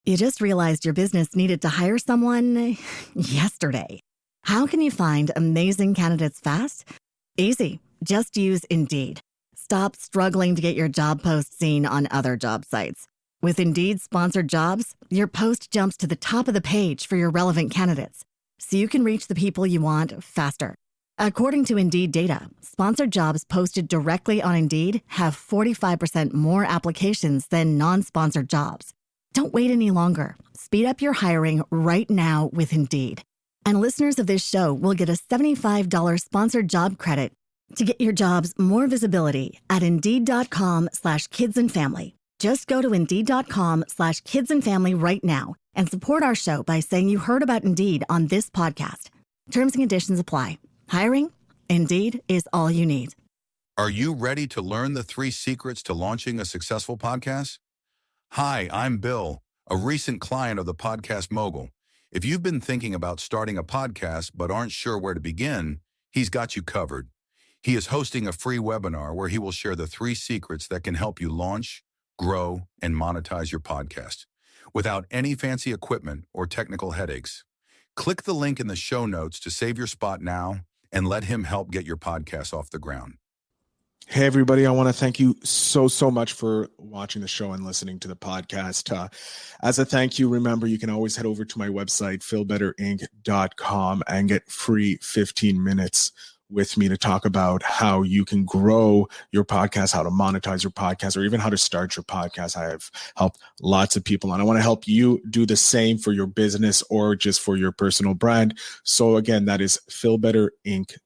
You just realized your business needed to hire someone yesterday. How can you find amazing candidates fast? Easy. Just use Indeed. Stop struggling to get your job post seen on other job sites. With Indeed sponsored jobs, your post jumps to the top of the page for your relevant candidates, so you can reach the people you want faster. According to Indeed data, sponsored jobs posted directly on Indeed have 45% more applications than non-sponsored jobs. Don't wait any longer. Speed up your hiring right now with Indeed. And listeners of this show will get a $75 sponsored job credit to get your jobs more visibility at Indeed.com/kidsandfamily. Just go to Indeed.com/kidsandfamily right now and support our show by saying you heard about Indeed on this podcast. Terms and conditions apply. Hiring? Indeed is all you need. Are you ready to learn the 3 secrets to launching a successful podcast? Hi, I'm Bill, a recent client of the Podcast Mogul. If you've been thinking about starting a podcast but aren't sure where to begin, he's got you covered. He is hosting a free webinar where he will share the 3 secrets that can help you launch, grow, and monetize your podcast without any fancy equipment or technical headaches. Click the link in the show notes to save your spot now and let him help get your podcast off the ground. Hey, everybody. I want to thank you so much for watching the show and listening to the podcast. As a thank you, remember, you can always head over to my website, feelbetterinc.com, and get free 15 minutes with me to talk about how you can grow your podcast, how to monetize your podcast, or even how to start your podcast. I have helped lots of people, and I want to help you do the same for your business or just for your personal brand. So again, that is feelbetterinc.com.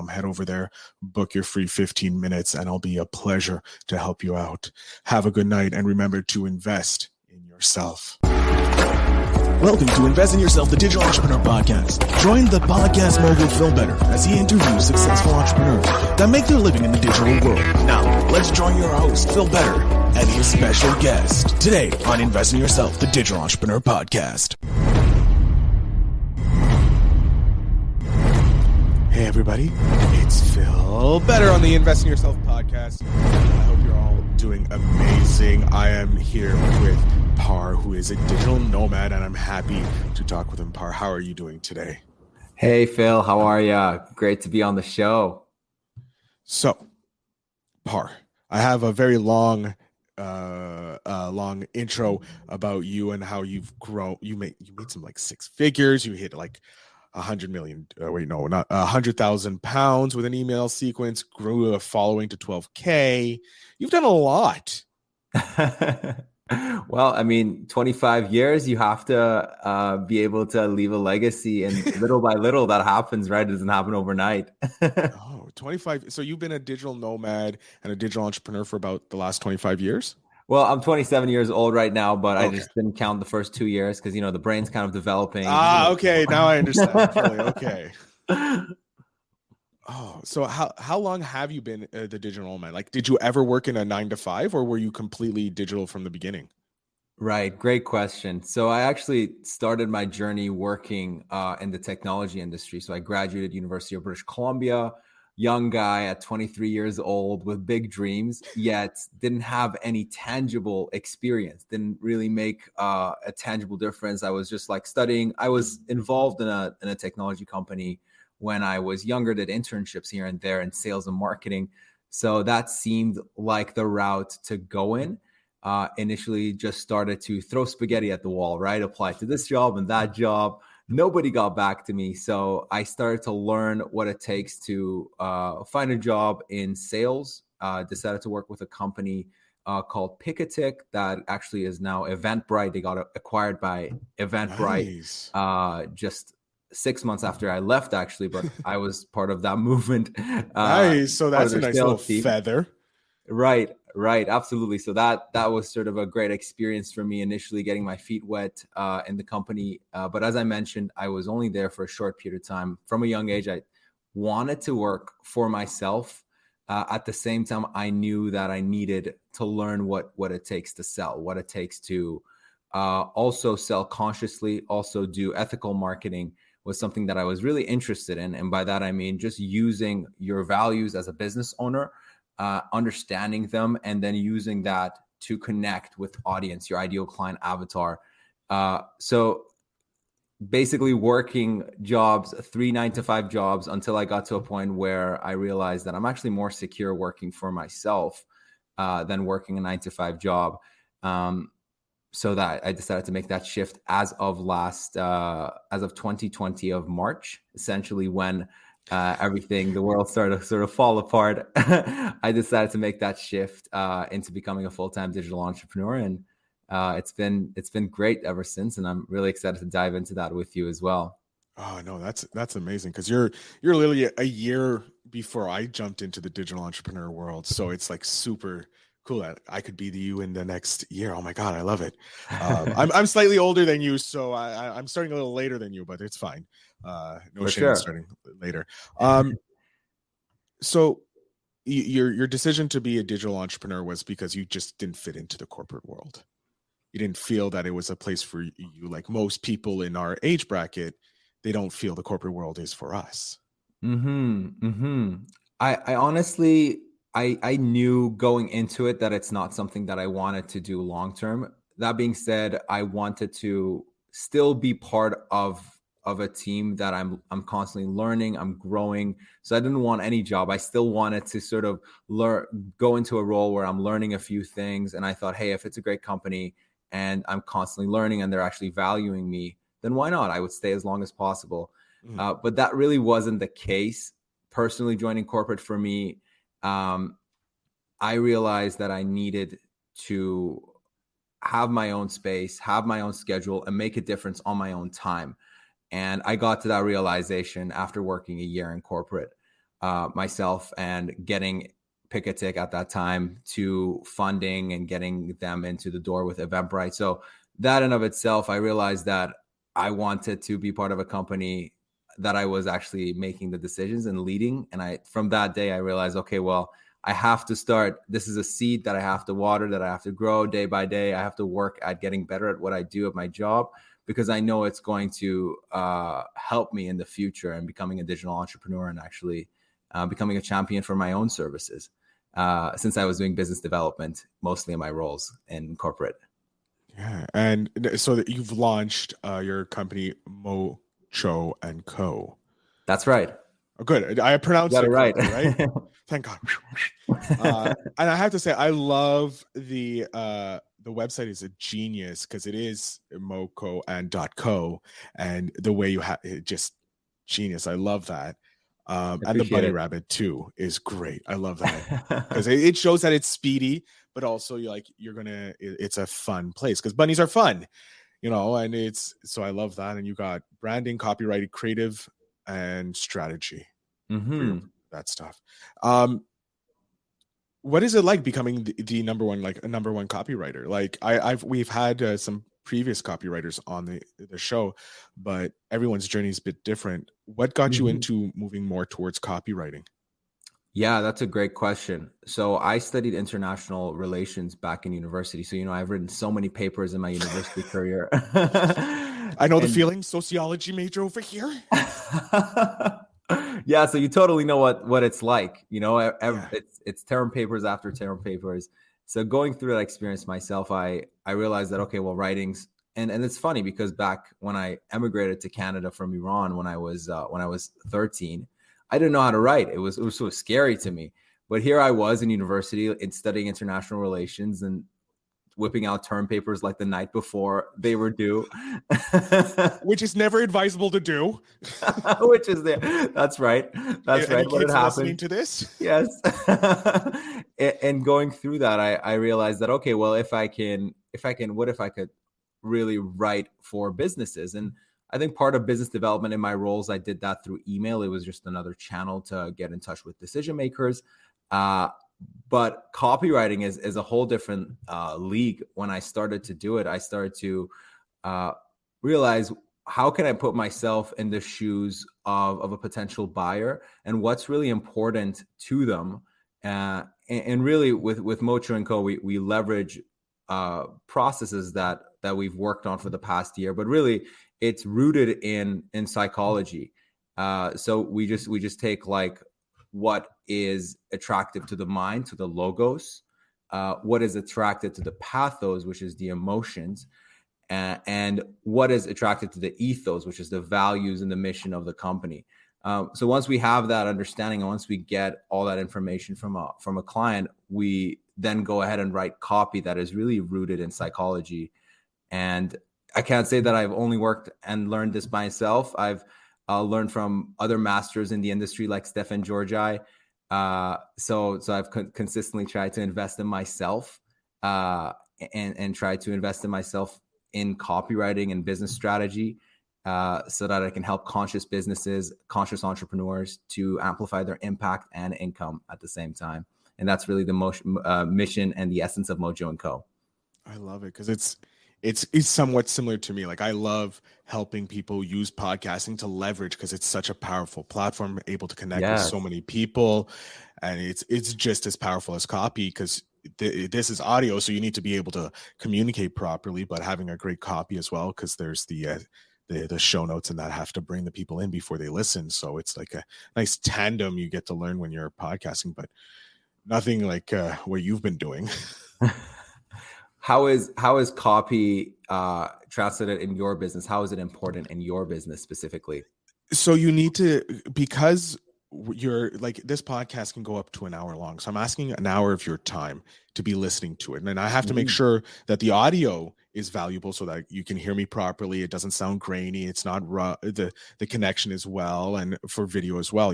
Head over there, book your free 15 minutes, and it'll be a pleasure to help you out. Have a good night, and remember to invest in yourself. Welcome to Invest in Yourself, the Digital Entrepreneur Podcast. Join the podcast mogul Phil Better as he interviews successful entrepreneurs that make their living in the digital world. Now, let's join your host, Phil Better, and his special guest today on Invest in Yourself, the Digital Entrepreneur Podcast. Hey, everybody. It's Phil Better on the Invest in Yourself podcast. I hope you're all doing amazing. I am here with Par, who is a digital nomad, and I'm happy to talk with him. Par, how are you doing today? Hey, Phil, how are you? Great to be on the show. So, Par, I have a very long intro about you and how you've grown. You made some like 6 figures. You hit like 100 million. Not 100,000 pounds with an email sequence. Grew a following to 12K. You've done a lot. Well, I mean, 25 years, you have to be able to leave a legacy, and little by little that happens, right? It doesn't happen overnight. 25. So you've been a digital nomad and a digital entrepreneur for about the last 25 years? Well, I'm 27 years old right now, but okay. I just didn't count the first 2 years because, the brain's kind of developing. Okay. Now I understand. Okay. Oh, so how long have you been the digital nomad? Like, did you ever work in a 9-to-5, or were you completely digital from the beginning? Right. Great question. So I actually started my journey working in the technology industry. So I graduated University of British Columbia, young guy at 23 years old with big dreams, yet didn't have any tangible experience, didn't really make a tangible difference. I was just like studying. I was involved in a technology company when I was younger, did internships here and there in sales and marketing. So that seemed like the route to go in. Initially just started to throw spaghetti at the wall, right? Apply to this job and that job. Nobody got back to me. So I started to learn what it takes to find a job in sales. Decided to work with a company called Pick-a-Tick that actually is now Eventbrite. They got acquired by Eventbrite. Nice. Just 6 months after I left, actually, but I was part of that movement. Nice. So that's a nice little feather. Right. Absolutely. So that was sort of a great experience for me initially, getting my feet wet in the company. But as I mentioned, I was only there for a short period of time. From a young age, I wanted to work for myself. At the same time, I knew that I needed to learn what it takes to sell, what it takes to also sell consciously, also do ethical marketing was something that I was really interested in. And by that, I mean just using your values as a business owner, understanding them, and then using that to connect with audience, your ideal client avatar. So basically working jobs, 3 9-to-5 jobs, until I got to a point where I realized that I'm actually more secure working for myself than working a 9-to-5 job. So that I decided to make that shift as of 2020 of March, essentially when the world started to sort of fall apart. I decided to make that shift into becoming a full-time digital entrepreneur, and it's been great ever since. And I'm really excited to dive into that with you as well. Oh no, that's amazing, because you're literally a year before I jumped into the digital entrepreneur world. So it's like super cool that I could be you in the next year. Oh my God, I love it. I'm slightly older than you, so I'm starting a little later than you, but it's fine. No For shame in sure. starting later. So your decision to be a digital entrepreneur was because you just didn't fit into the corporate world. You didn't feel that it was a place for you. Like most people in our age bracket, they don't feel the corporate world is for us. I honestly, I knew going into it that it's not something that I wanted to do long term. That being said, I wanted to still be part of a team that I'm constantly learning, I'm growing. So I didn't want any job. I still wanted to sort of go into a role where I'm learning a few things. And I thought, hey, if it's a great company and I'm constantly learning and they're actually valuing me, then why not? I would stay as long as possible. But that really wasn't the case. Personally, joining corporate for me, I realized that I needed to have my own space, have my own schedule, and make a difference on my own time. And I got to that realization after working a year in corporate myself and getting Picketic at that time to funding and getting them into the door with Eventbrite. So that in of itself, I realized that I wanted to be part of a company that I was actually making the decisions and leading. And from that day, I realized, okay, well, I have to start. This is a seed that I have to water, that I have to grow day by day. I have to work at getting better at what I do at my job, because I know it's going to help me in the future and becoming a digital entrepreneur and actually becoming a champion for my own services, since I was doing business development mostly in my roles in corporate. Yeah. And so that you've launched your company, Mocho&co. That's right. Oh, good. I pronounced it right. correctly, right? Thank God. And I have to say, I love the website is a genius, because it is Mocho&co, and the way you have it, just genius. I love that. And the bunny rabbit too is great. I love that, because it shows that it's speedy, but also it's a fun place, because bunnies are fun, and so I love that. And you got branding, copyright, creative, and strategy for that stuff. What is it like becoming the number one, like a number one copywriter? Like we've had some previous copywriters on the show, but everyone's journey is a bit different. What got you into moving more towards copywriting? Yeah, that's a great question. So I studied international relations back in university. So, I've written so many papers in my university career. I know the feeling. Sociology major over here. Yeah, so you totally know what it's like. It's term papers after term papers. So going through that experience myself, I realized that, okay, well, writings, and it's funny because back when I emigrated to Canada from Iran when I was 13, I didn't know how to write. It was so scary to me. But here I was in university and studying international relations and whipping out term papers like the night before they were due. Which is never advisable to do. Which is there. That's right. That's right. Any kids listening to this? Yes. And going through that, I realized that, okay, well, what if I could really write for businesses? And I think part of business development in my roles, I did that through email. It was just another channel to get in touch with decision makers. But copywriting is a whole different league. When I started to do it, I started to realize, how can I put myself in the shoes of a potential buyer, and what's really important to them? And really with Mocho&co, we leverage processes that we've worked on for the past year, but really it's rooted in psychology. So we just take like what is attractive to the mind, to the logos, what is attracted to the pathos, which is the emotions, and what is attracted to the ethos, which is the values and the mission of the company. So once we have that understanding, and once we get all that information from a client, we then go ahead and write copy that is really rooted in psychology. And I can't say that I've only worked and learned this myself. I've learned from other masters in the industry like Stefan Georgi. So I've consistently tried to invest in myself and try to invest in myself in copywriting and business strategy, so that I can help conscious businesses, conscious entrepreneurs to amplify their impact and income at the same time. And that's really the mission and the essence of Mocho&co. I love it because it's somewhat similar to me. Like I love helping people use podcasting to leverage, because it's such a powerful platform, able to connect with so many people, and it's just as powerful as copy, because this is audio, so you need to be able to communicate properly, but having a great copy as well, because there's the show notes and that have to bring the people in before they listen. So it's like a nice tandem you get to learn when you're podcasting, but nothing like what you've been doing. How is copy translated in your business? How is it important in your business specifically? So you need to, because you're like, this podcast can go up to an hour long. So I'm asking an hour of your time to be listening to it. And then I have to make sure that the audio is valuable so that you can hear me properly. It doesn't sound grainy. It's not raw. The connection as well. And for video as well,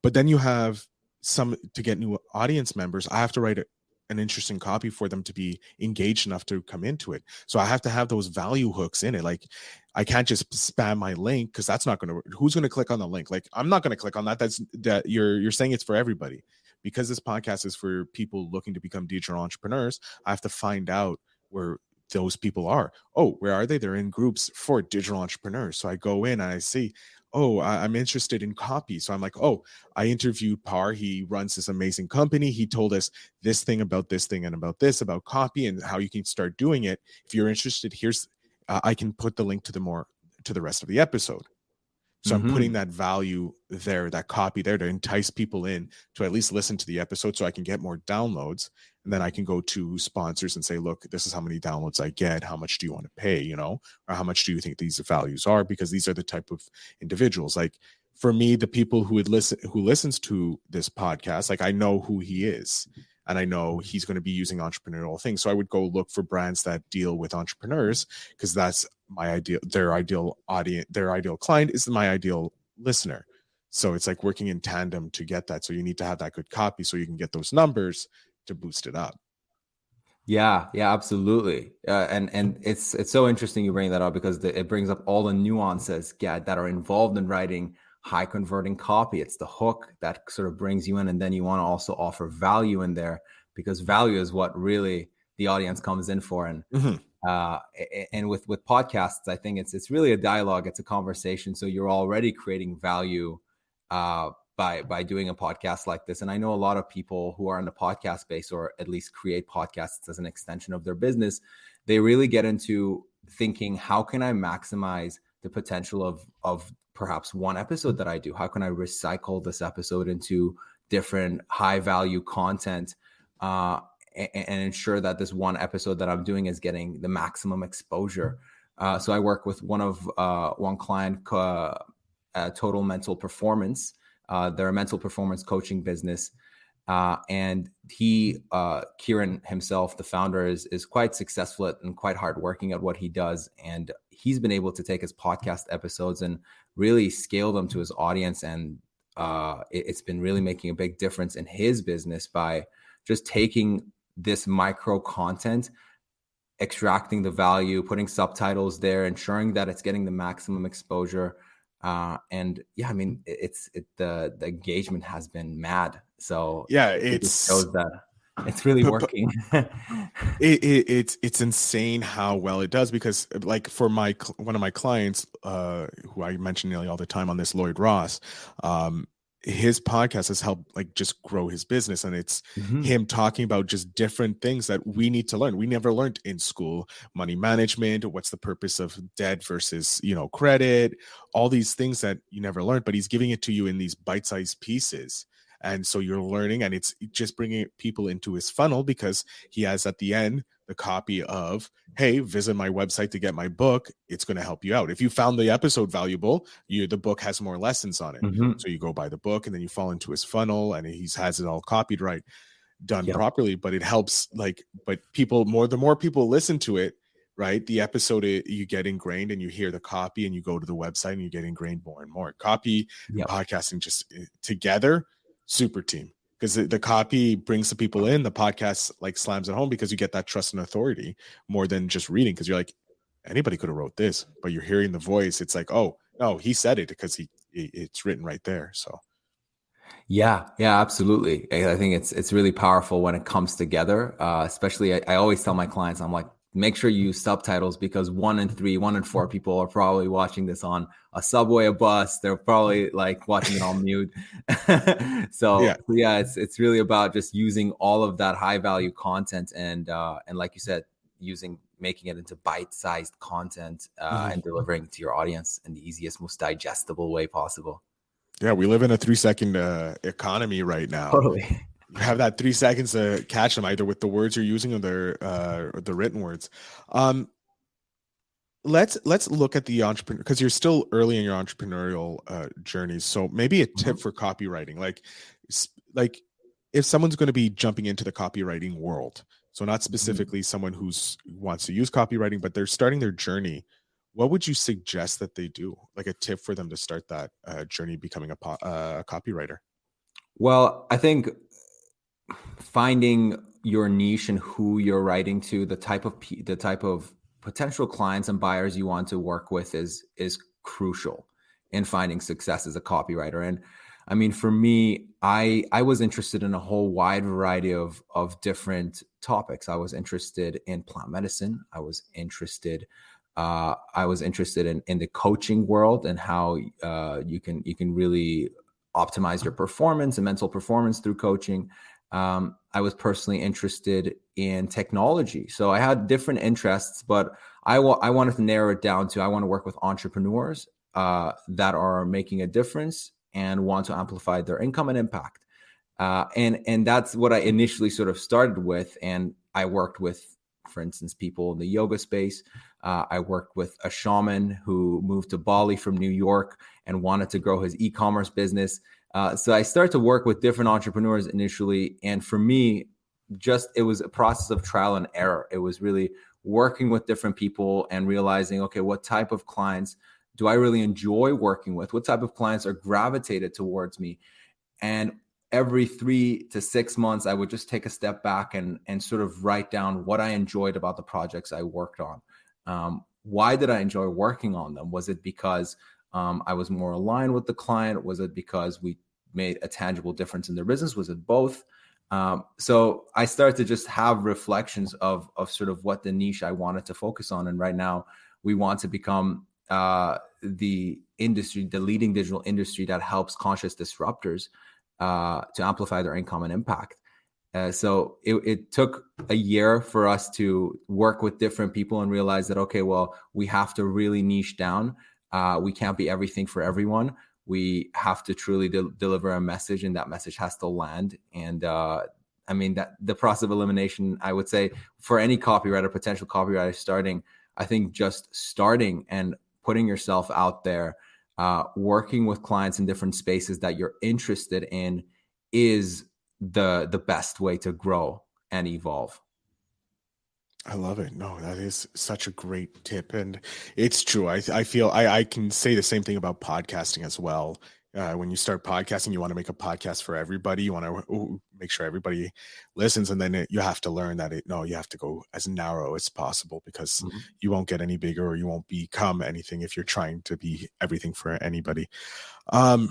but then you have to get new audience members. I have to write an interesting copy for them to be engaged enough to come into it. So I have to have those value hooks in it. Like I can't just spam my link, because that's not going to, who's going to click on the link? Like I'm not going to click on that. You're saying it's for everybody, because this podcast is for people looking to become digital entrepreneurs. I have to find out where those people are. Oh, where are they? They're in groups for digital entrepreneurs. So I go in and I see, oh, I'm interested in copy. So I'm like, oh, I interviewed Par. He runs this amazing company. He told us this thing about this thing and about this, about copy and how you can start doing it. If you're interested, here's, I can put the link to the rest of the episode. So I'm putting that value there, that copy there, to entice people in to at least listen to the episode so I can get more downloads. And then I can go to sponsors and say, look, this is how many downloads I get. How much do you want to pay, or how much do you think these values are? Because these are the type of individuals. Like for me, the people who listens to this podcast, like I know who he is. And I know he's going to be using entrepreneurial things. So I would go look for brands that deal with entrepreneurs, because that's their ideal audience, their ideal client is my ideal listener. So it's like working in tandem to get that. So you need to have that good copy so you can get those numbers to boost it up. Yeah, absolutely. And it's so interesting you bring that up, because it brings up all the nuances that are involved in writing high converting copy. It's the hook that sort of brings you in, and then you want to also offer value in there, because value is what really the audience comes in for. And and with podcasts, I think it's really a dialogue. It's a conversation. So you're already creating value by doing a podcast like this. And I know a lot of people who are in the podcast space, or at least create podcasts as an extension of their business, they really get into thinking, how can I maximize the potential of perhaps one episode that I do? How can I recycle this episode into different high value content and ensure that this one episode that I'm doing is getting the maximum exposure? So I work with one client, Total Mental Performance. They're a mental performance coaching business. And he, Kieran himself, the founder, is quite successful and quite hardworking at what he does. And he's been able to take his podcast episodes and really scale them to his audience. And it's been really making a big difference in his business by just taking this micro content, extracting the value, putting subtitles there, ensuring that it's getting the maximum exposure. And yeah, I mean, the engagement has been mad. So yeah, it shows that it's really working. It's insane how well it does, because like for one of my clients, who I mention nearly all the time on this, Lloyd Ross, his podcast has helped like just grow his business. And it's him talking about just different things that we need to learn. We never learned in school: money management, what's the purpose of debt versus, credit, all these things that you never learned, but he's giving it to you in these bite-sized pieces. And so you're learning, and it's just bringing people into his funnel because he has at the end the copy of, hey, visit my website to get my book. It's going to help you out. If you found the episode valuable, the book has more lessons on it. So you go buy the book, and then you fall into his funnel, and he has it all copied right, done properly. But it helps, but the more people listen to it, right, the episode, you get ingrained, and you hear the copy, and you go to the website, and you get ingrained more and more. Copy and podcasting just together, super team. Because the copy brings the people in, the podcast slams it home, because you get that trust and authority more than just reading. Because you're like, anybody could have wrote this, but you're hearing the voice. It's like, oh no, he said it because it's written right there. So yeah, absolutely. I think it's really powerful when it comes together. Especially, I always tell my clients, I'm like, make sure you use subtitles, because 1 in 4 people are probably watching this on a subway, a bus. They're probably watching it on mute. So it's really about just using all of that high value content, and like you said, making it into bite-sized content, and delivering it to your audience in the easiest, most digestible way possible. Yeah, we live in a 3-second economy right now. Totally. You have that 3 seconds to catch them, either with the words you're using or the written words. Let's look at the entrepreneur, because you're still early in your entrepreneurial journey. So maybe a tip for copywriting, like if someone's going to be jumping into the copywriting world, so not specifically someone wants to use copywriting, but they're starting their journey, what would you suggest that they do? Like a tip for them to start that journey becoming a copywriter? Well, I think finding your niche and who you're writing to, the type of potential clients and buyers you want to work with is crucial in finding success as a copywriter. And I mean, for me, I was interested in a whole wide variety of different topics. I was interested in plant medicine. I was interested in the coaching world, and how you can really optimize your performance and mental performance through coaching. I was personally interested in technology. So I had different interests, but I wanted to narrow it down to, I want to work with entrepreneurs that are making a difference and want to amplify their income and impact. And that's what I initially sort of started with. And I worked with, for instance, people in the yoga space. I worked with a shaman who moved to Bali from New York and wanted to grow his e-commerce business. So I started to work with different entrepreneurs initially. And for me, it was a process of trial and error. It was really working with different people and realizing, okay, what type of clients do I really enjoy working with? What type of clients are gravitated towards me? And every 3 to 6 months, I would just take a step back and sort of write down what I enjoyed about the projects I worked on. Why did I enjoy working on them? Was it because I was more aligned with the client? Was it because we made a tangible difference in their business? Was it both? So I started to just have reflections of sort of what the niche I wanted to focus on. And right now we want to become the leading digital industry that helps conscious disruptors to amplify their income and impact. So it took a year for us to work with different people and realize that, okay, well, we have to really niche down. We can't be everything for everyone. We have to truly deliver a message, and that message has to land. And I mean, that the process of elimination, I would say, for any copywriter, potential copywriter starting, I think just starting and putting yourself out there, working with clients in different spaces that you're interested in is the best way to grow and evolve. I love it. No, that is such a great tip. And it's true. I feel I can say the same thing about podcasting as well. When you start podcasting, you want to make a podcast for everybody. You want to make sure everybody listens. And then you have to learn that you have to go as narrow as possible, because you won't get any bigger, or you won't become anything if you're trying to be everything for anybody. I'll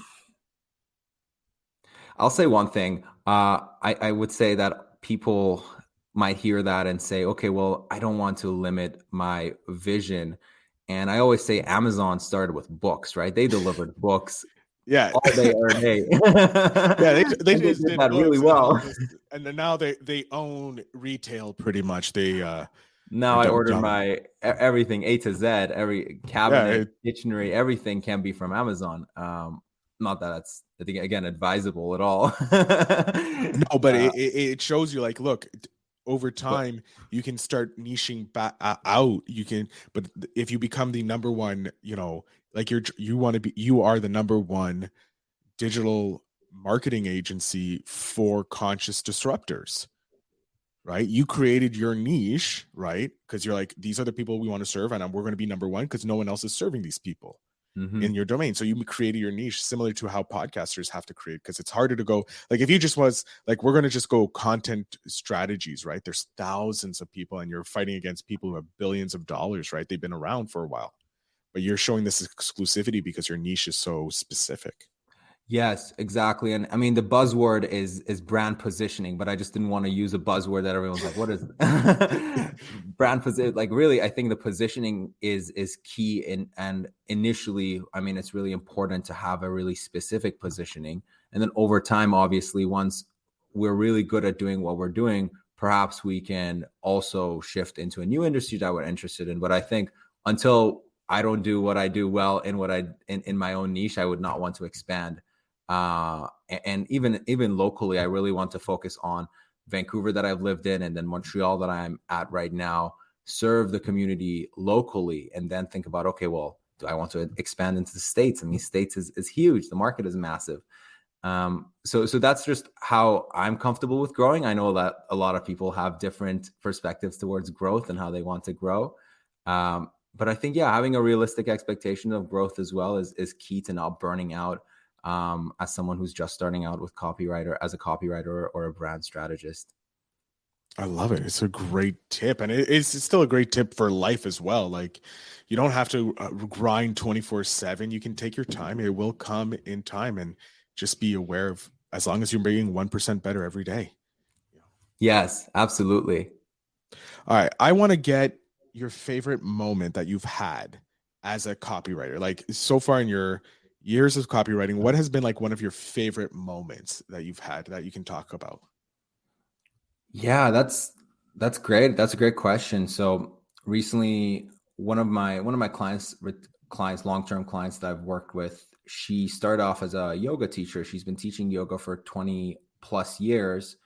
say one thing. I would say that people might hear that and say, okay, well, I don't want to limit my vision. And I always say Amazon started with books, right? They delivered books all day, every day. Yeah, they did that really well. And then now they own retail pretty much. Now I order my everything A to Z, every cabinet, dictionary, everything can be from Amazon. not that that's, I think, again, advisable at all. No, but it shows you, like, look, over time you can start niching out. You can, but if you become the number one, like you are the number one digital marketing agency for conscious disruptors, right? You created your niche, right? Because you're like, these are the people we want to serve, and we're going to be number one because no one else is serving these people in your domain. So you created your niche, similar to how podcasters have to create, because it's harder to go, like, if you just was like, we're going to just go content strategies, right? There's thousands of people and you're fighting against people who have billions of dollars, right? They've been around for a while, but you're showing this exclusivity because your niche is so specific. Yes, exactly. And I mean, the buzzword is brand positioning, but I just didn't want to use a buzzword that everyone's like, what is brand position? Like, really, I think the positioning is key. And initially, I mean, it's really important to have a really specific positioning. And then over time, obviously, once we're really good at doing what we're doing, perhaps we can also shift into a new industry that we're interested in. But I think until I don't do what I do well in my own niche, I would not want to expand. And even locally, I really want to focus on Vancouver that I've lived in, and then Montreal that I'm at right now, serve the community locally, and then think about, okay, well, do I want to expand into the States? I mean, States is huge. The market is massive. So that's just how I'm comfortable with growing. I know that a lot of people have different perspectives towards growth and how they want to grow. But I think, having a realistic expectation of growth as well is key to not burning out as someone who's just starting out with as a copywriter or a brand strategist. I love it. It's a great tip. And it's still a great tip for life as well. Like, you don't have to grind 24/7. You can take your time. It will come in time, and just be aware of, as long as you're being 1% better every day. Yes, absolutely. All right. I want to get your favorite moment that you've had as a copywriter. Like, so far in your years of copywriting, what has been like one of your favorite moments that you've had that you can talk about? Yeah, that's great. That's a great question. So recently, one of my clients, long-term clients that I've worked with, she started off as a yoga teacher. She's been teaching yoga for 20 plus years.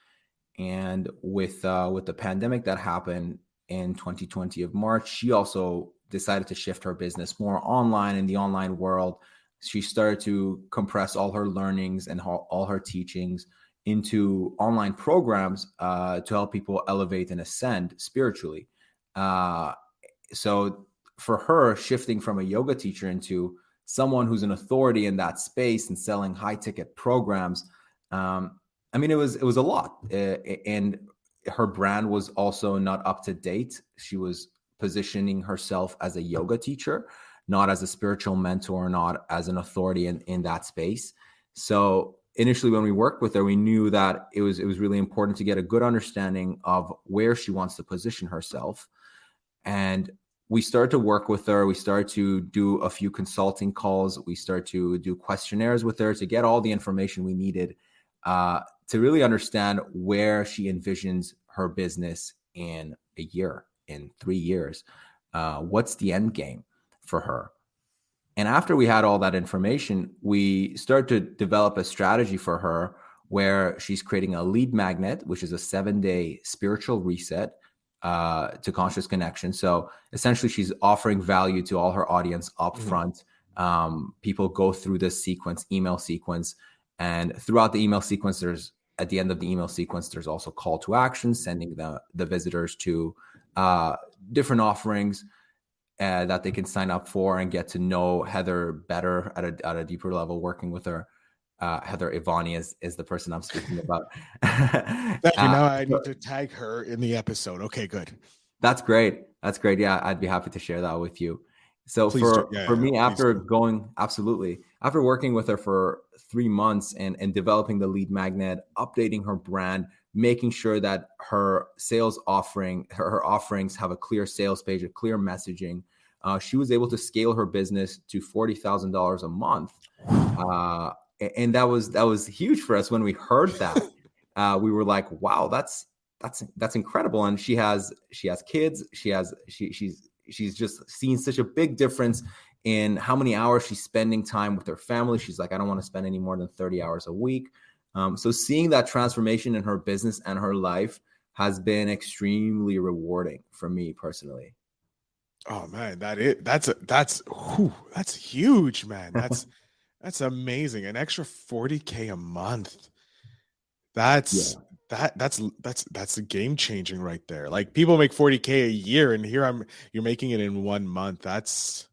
And with the pandemic that happened in 2020 of March, she also decided to shift her business more online, in the online world. She started to compress all her learnings and all her teachings into online programs to help people elevate and ascend spiritually. So for her, shifting from a yoga teacher into someone who's an authority in that space and selling high ticket programs, I mean, it was a lot. And her brand was also not up to date. She was positioning herself as a yoga teacher, not as a spiritual mentor, not as an authority in that space. So initially, when we worked with her, we knew that it was really important to get a good understanding of where she wants to position herself. And we started to work with her. We started to do a few consulting calls. We started to do questionnaires with her to get all the information we needed to really understand where she envisions her business in a year, in 3 years. What's the end game for her? And after we had all that information, we started to develop a strategy for her where she's creating a lead magnet, which is a 7-day spiritual reset to conscious connection. So essentially, she's offering value to all her audience upfront. People go through this email sequence. And throughout the email sequence, at the end of the email sequence, there's also call to action, sending the visitors to different offerings that they can sign up for and get to know Heather better at a deeper level, working with her. Heather Ivani is the person I'm speaking about. Now I need to tag her in the episode. Okay, good. That's great. Yeah, I'd be happy to share that with you. So for me, after working with her for 3 months and developing the lead magnet, updating her brand, making sure that her sales offering, her offerings have a clear sales page, a clear messaging, she was able to scale her business to $40,000 a month. And that was huge for us when we heard that. We were like, wow, that's incredible. And she has kids. She's she's just seen such a big difference in how many hours she's spending time with her family. She's like, I don't want to spend any more than 30 hours a week. So seeing that transformation in her business and her life has been extremely rewarding for me personally. Oh man, that's huge, man. That's amazing. An extra 40K a month. That's that's a game changing right there. Like people make 40K a year, and here you're making it in 1 month. That's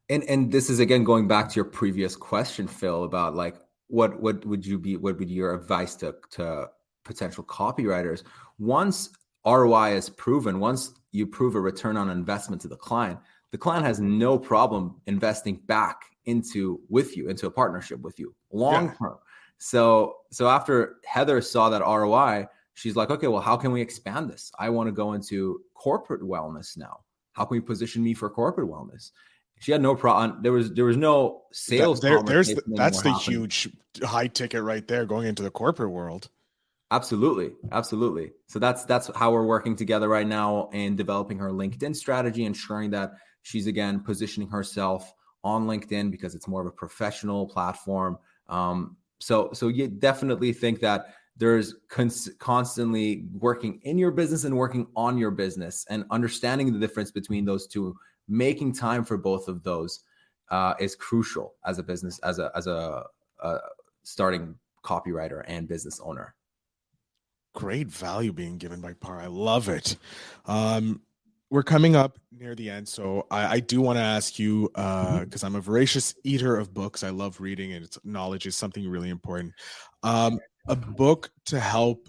and this is again going back to your previous question, Phil, about like what would your advice to potential copywriters? Once ROI is proven, once you prove a return on investment to the client has no problem investing back into a partnership with you long term. So after Heather saw that ROI, she's like, okay, well, how can we expand this? I want to go into corporate wellness now. How can we position me for corporate wellness? She had no problem. There was no sales. That's the huge high ticket right there, going into the corporate world. Absolutely. So that's how we're working together right now in developing her LinkedIn strategy, ensuring that she's again positioning herself on LinkedIn because it's more of a professional platform. So you definitely think that there's constantly working in your business and working on your business, and understanding the difference between those two, making time for both of those is crucial as a business, as a starting copywriter and business owner. Great value being given by Par. I love it. We're coming up near the end, so I do want to ask you, because I'm a voracious eater of books. I love reading, and knowledge is something really important. A book to help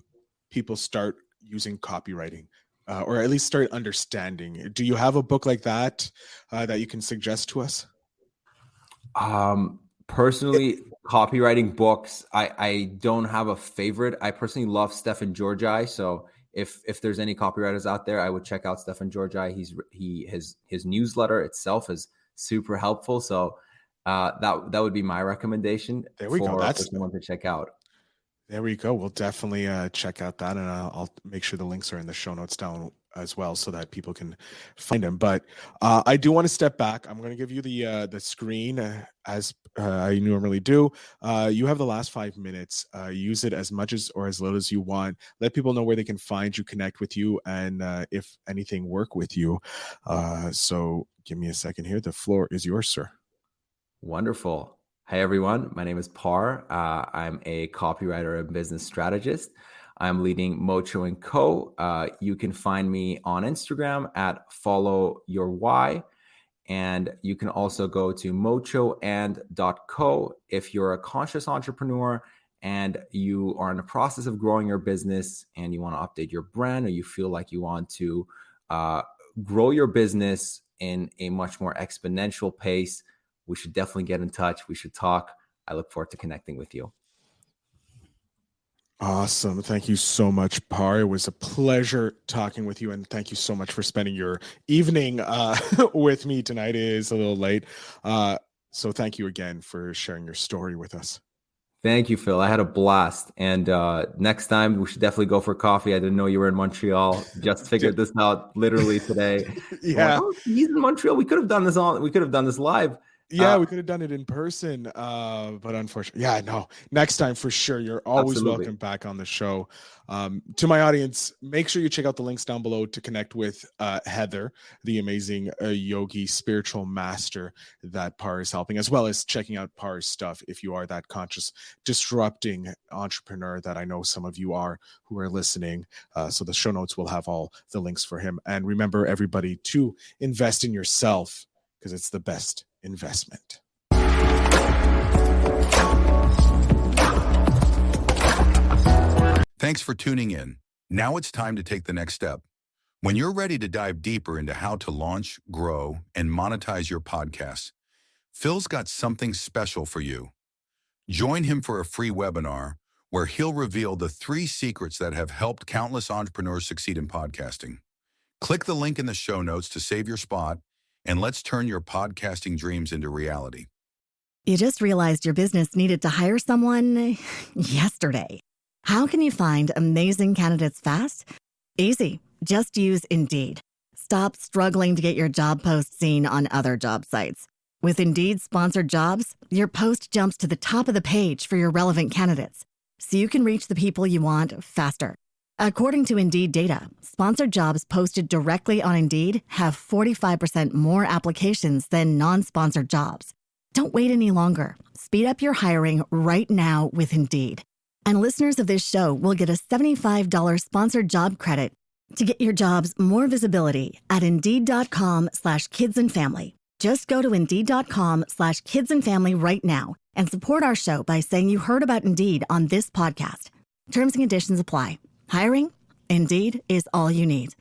people start using copywriting, or at least start understanding. Do you have a book like that that you can suggest to us? Personally, copywriting books, I don't have a favorite. I personally love Stefan Georgi. So if there's any copywriters out there, I would check out Stefan Georgi. His newsletter itself is super helpful. So that would be my recommendation. There we go. That's someone to check out. There we go. We'll definitely check out that, and I'll make sure the links are in the show notes down as well, so that people can find them. But I do want to step back. I'm going to give you the screen as I normally do. You have the last 5 minutes. Use it as much or as little as you want. Let people know where they can find you, connect with you, and if anything, work with you. So give me a second here. The floor is yours, sir. Wonderful. Hi, everyone. My name is Par. I'm a copywriter and business strategist. I'm leading Mocho&co. You can find me on Instagram at followyourwhy. And you can also go to mocho&co if you're a conscious entrepreneur and you are in the process of growing your business and you want to update your brand, or you feel like you want to grow your business in a much more exponential pace. We should definitely get in touch. We should talk. I look forward to connecting with you. Awesome. Thank you so much, Par. It was a pleasure talking with you, and thank you so much for spending your evening with me tonight. It is a little late. So thank you again for sharing your story with us. Thank you, Phil. I had a blast. And next time we should definitely go for coffee. I didn't know you were in Montreal. Just figured this out literally today. Yeah. Like, oh, he's in Montreal. We could have done this live. Yeah, we could have done it in person, but unfortunately, no. Next time for sure. You're always Absolutely. welcome back on the show. To my audience, make sure you check out the links down below to connect with Heather, the amazing yogi spiritual master that Par is helping, as well as checking out Par's stuff if you are that conscious, disrupting entrepreneur that I know some of you are who are listening. So the show notes will have all the links for him. And remember, everybody, to invest in yourself, because it's the best investment. Thanks for tuning in. Now it's time to take the next step. When you're ready to dive deeper into how to launch, grow, and monetize your podcast, Phil's got something special for you. Join him for a free webinar where he'll reveal the 3 secrets that have helped countless entrepreneurs succeed in podcasting. Click the link in the show notes to save your spot, and let's turn your podcasting dreams into reality. You just realized your business needed to hire someone yesterday. How can you find amazing candidates fast? Easy. Just use Indeed. Stop struggling to get your job post seen on other job sites. With Indeed sponsored jobs, your post jumps to the top of the page for your relevant candidates, so you can reach the people you want faster. According to Indeed data, sponsored jobs posted directly on Indeed have 45% more applications than non-sponsored jobs. Don't wait any longer. Speed up your hiring right now with Indeed. And listeners of this show will get a $75 sponsored job credit to get your jobs more visibility at Indeed.com/kidsandfamily. Just go to Indeed.com/kidsandfamily right now and support our show by saying you heard about Indeed on this podcast. Terms and conditions apply. Hiring? Indeed is all you need.